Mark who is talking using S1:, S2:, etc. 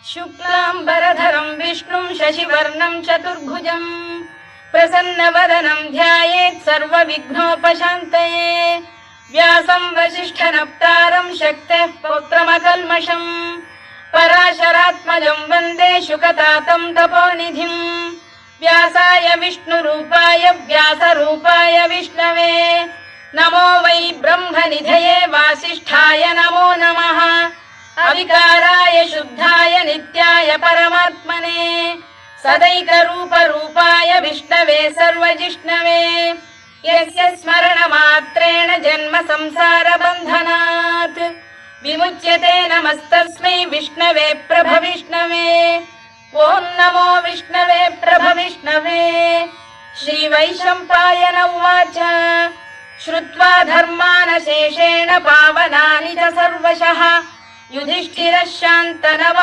S1: शुक्लाम्बरधरं विष्णुं शशिवर्णं चतुर्भुजं प्रसन्नवदनं ध्यायेत् सर्वविघ्नोपशान्तये। व्यासं वसिष्ठनप्तारं शक्तेः पौत्रमकल्मषं पराशरात्मजं वन्दे शुकतातं तपोनिधिं। व्यासाय विष्णुरूपाय व्यासरूपाय विष्णवे नमो वै ब्रह्मनिधये वासिष्ठाय नमो नमः। अविकाराय शुद्धाय नित्याय परमात्मने सदैकरूपरूपाय विष्णवे सर्वजिष्णवे यस्य स्मरणमात्रेण जन्म संसारबन्धनात् विमुच्यते। नमस्तस्मै विष्णवे प्रभविष्णवे। ॐ नमो विष्णवे प्रभविष्णवे। श्रीवैशम्पायन उवाच श्रुत्वा धर्मानशेषेण पावनानि च सर्वशः युधिष्ठिरः शान्तनवः